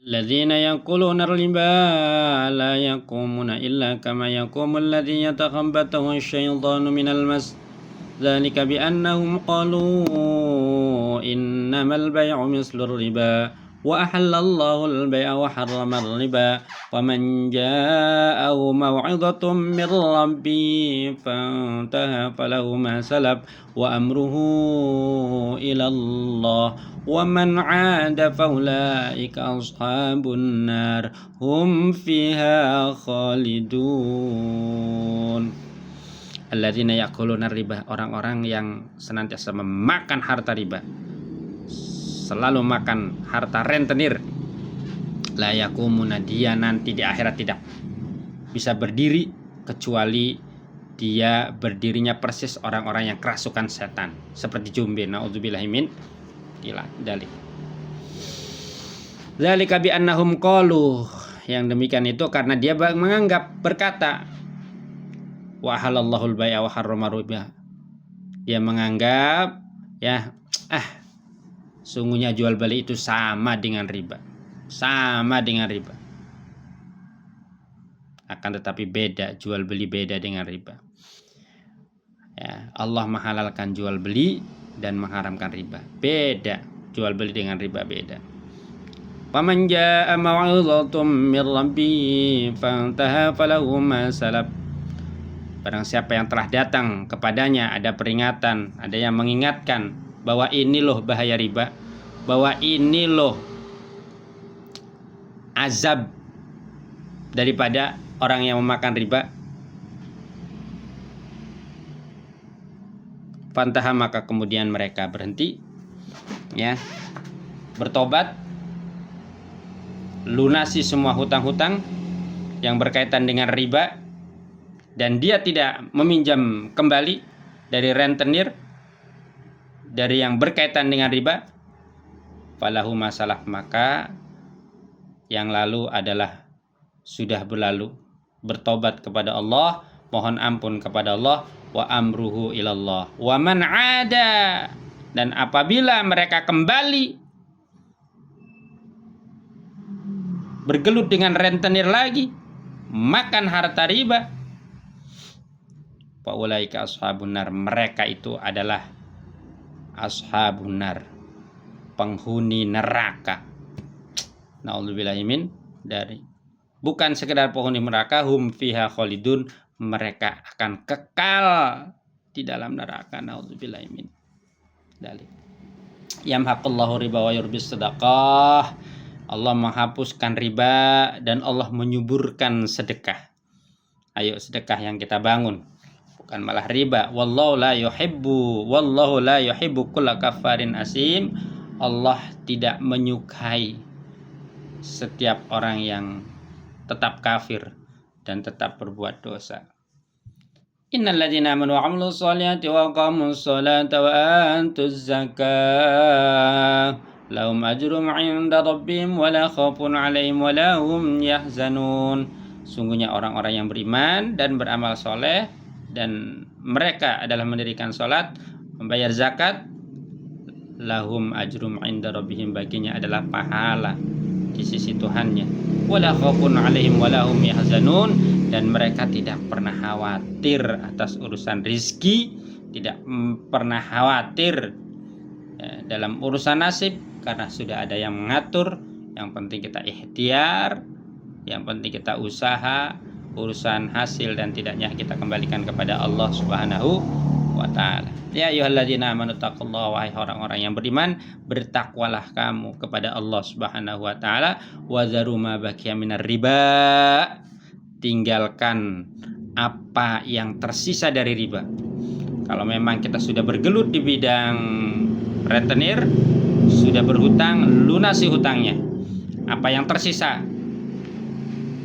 الذين يأكلون الربا لا يقومون إلا كما يقوم الذي يتخبطه الشيطان من المس ذلك بأنهم قالوا إنما البيع مثل الربا وأحل الله البيع وحرم الربا ومن جاءه موعظة من ربه فانتهى فله ما سلف وأمره إلى الله ومن عاد فأولئك أصحاب النار هم فيها خالدون. Alladzina ya'kuluna riba, orang-orang yang senantiasa memakan harta riba, selalu makan harta rentenir. La yakumuna, dia nanti di akhirat tidak bisa berdiri kecuali dia berdirinya persis orang-orang yang kerasukan setan seperti jumbe. Naudzubillahi min dzalik. Dzalika bi annahum qalu, yang demikian itu karena dia menganggap, berkata, wa halallahul bai'a wa harrama riba. Dia menganggap sungguhnya jual beli itu sama dengan riba. Sama dengan riba. Akan tetapi beda, jual beli beda dengan riba. Ya, Allah menghalalkan jual beli dan mengharamkan riba. Beda, jual beli dengan riba beda. Faman jaa'a mau'izatum mir rabbi fantaha falahu ma salaf. Barang siapa yang telah datang kepadanya ada peringatan, ada yang mengingatkan bahwa ini loh bahaya riba, bahwa ini loh azab daripada orang yang memakan riba, fantaha, maka kemudian mereka berhenti, ya, bertobat, lunasi semua hutang-hutang yang berkaitan dengan riba, dan dia tidak meminjam kembali dari rentenir, dari yang berkaitan dengan riba, falahu masalah, maka yang lalu adalah sudah berlalu. Bertobat kepada Allah, mohon ampun kepada Allah, wa amruhu ilallah. Wa man ada, dan apabila mereka kembali bergelut dengan rentenir lagi, makan harta riba, faulaika ashabun nar, mereka itu adalah ashabun nar, penghuni neraka. Na'udzubillahi min dari, bukan sekedar penghuni neraka, hum fiha khalidun, mereka akan kekal di dalam neraka. Na'udzubillahi min dari. Yamhaqullahu riba wa yurbis sedekah. Allah menghapuskan riba dan Allah menyuburkan sedekah. Ayo sedekah yang kita bangun, bukan malah riba. Wallahu la yuhibbu kulla kafarin asim. Allah tidak menyukai setiap orang yang tetap kafir dan tetap berbuat dosa. Innal ladzina amanu wa 'amilus sholihati wa aqamus sholata wa antuz zakah lahum ajrum 'inda rabbihim wa la khaufun 'alaihim wa la hum yahzanun. Sungguhnya orang-orang yang beriman dan beramal soleh dan mereka adalah mendirikan sholat, membayar zakat, lahum ajrum 'inda rabbihim, baginya adalah pahala di sisi Tuhannya, wala khaufun 'alaihim wala hum yahzanun, dan mereka tidak pernah khawatir atas urusan rizki, tidak pernah khawatir dalam urusan nasib, karena sudah ada yang mengatur. Yang penting kita ikhtiar, yang penting kita usaha, urusan hasil dan tidaknya kita kembalikan kepada Allah Subhanahu wa ta'ala. Ya ayyuhalladzina amanu taqullaha, wahai orang-orang yang beriman, bertakwalah kamu kepada Allah Subhanahu wa ta'ala, wa zaru ma baqiya minar riba, tinggalkan apa yang tersisa dari riba. Kalau memang kita sudah bergelut di bidang rentenir, sudah berhutang, lunasi hutangnya. Apa yang tersisa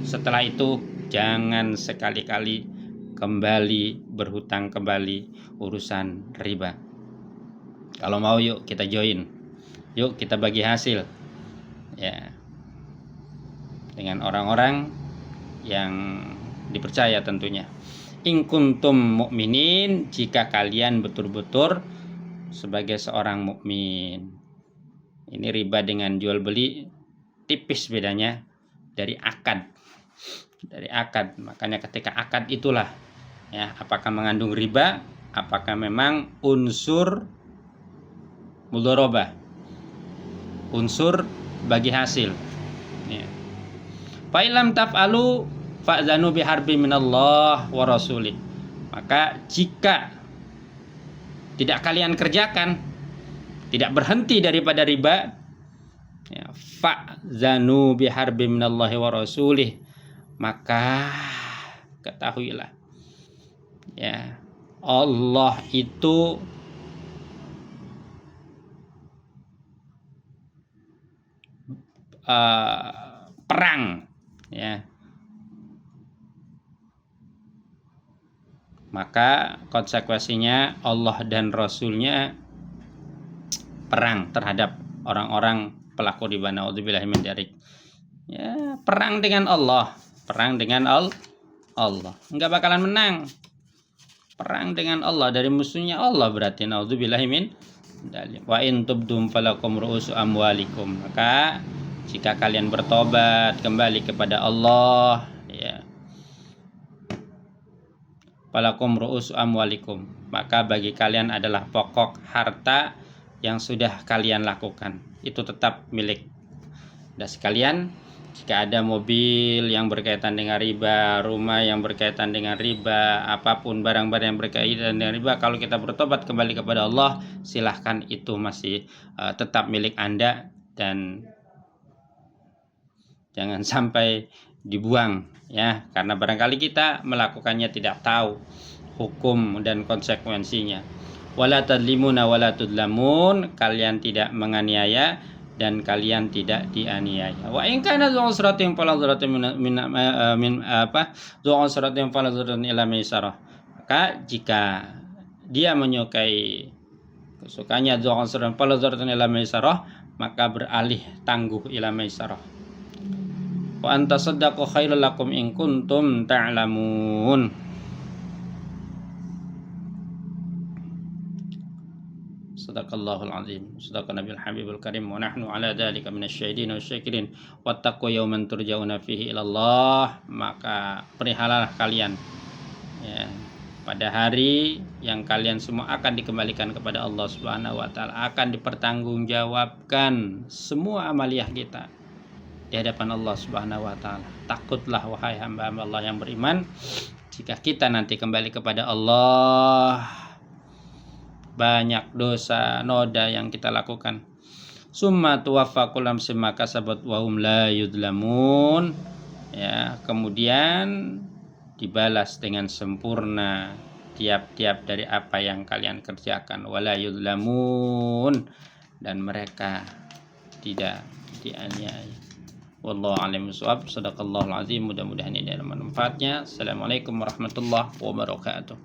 setelah itu, jangan sekali-kali kembali berhutang kembali urusan riba. Kalau mau, yuk kita join, yuk kita bagi hasil, ya, dengan orang-orang yang dipercaya tentunya. In kuntum mu'minin, jika kalian betul-betul sebagai seorang mukmin. Ini riba dengan jual beli tipis bedanya dari akad. Dari akad. Makanya ketika akad itulah ya, apakah mengandung riba, apakah memang unsur mudharabah, unsur bagi hasil. Ya. Fa illam taf'alu fa'zanu biharbi minallah wa rasulih. Maka jika tidak kalian kerjakan, tidak berhenti daripada riba, ya, fa'zanu biharbi minallahi wa rasulih, maka ketahuilah ya, Allah itu perang ya. Maka konsekuensinya Allah dan Rasulnya perang terhadap orang-orang pelaku riba. Naudzubillahi min dzalik. Ya, perang dengan Allah, perang dengan Allah. Enggak bakalan menang. Perang dengan Allah, dari musuhnya Allah berarti. Naudzubillahi min dzalik. Wa in tubdum falakum ru'usu amwalikum. Maka jika kalian bertobat kembali kepada Allah, ya, falakum ru'usu amwalikum, maka bagi kalian adalah pokok harta yang sudah kalian lakukan, itu tetap milik. Dan sekalian, jika ada mobil yang berkaitan dengan riba, rumah yang berkaitan dengan riba, apapun barang-barang yang berkaitan dengan riba, kalau kita bertobat kembali kepada Allah, silahkan, itu masih tetap milik Anda, dan jangan sampai dibuang ya, karena barangkali kita melakukannya tidak tahu hukum dan konsekuensinya. Wala tadlimuna wala tudlamun, kalian tidak menganiaya dan kalian tidak dianiaya. Wa in kana dzu usratin fala dzratin min dzu usratin fala dzratin ila maisarah. Maka jika dia menyukai, kesukaannya dzu usratin fala dzratin ila maisarah, maka beralih tangguh ila maisarah. Wa antasaddaqu khairul lakum in kuntum ta'lamun. Sadaqallahul azim, sadaqan nabiyul habibul karim, wa nahnu ala dzalika minasyahidin wasyakirin. Wattaqu yawman turja'una fihi ila Allah. Maka perihalalah kalian ya, pada hari yang kalian semua akan dikembalikan kepada Allah Subhanahu wa taala, akan dipertanggungjawabkan semua amaliyah kita di hadapan Allah Subhanahu wa taala. Takutlah wahai hamba-hamba Allah yang beriman, jika kita nanti kembali kepada Allah, banyak dosa noda yang kita lakukan. Summa tuwaffa kullu nafsin ma kasabat wa hum la yudlamun. Ya, kemudian dibalas dengan sempurna tiap-tiap dari apa yang kalian kerjakan, wala yudlamun, dan mereka tidak dianiaya. Wallahu a'lam bishawab. Shadaqallahul azim. Mudah-mudahan ini ada manfaatnya. Assalamualaikum warahmatullahi wabarakatuh.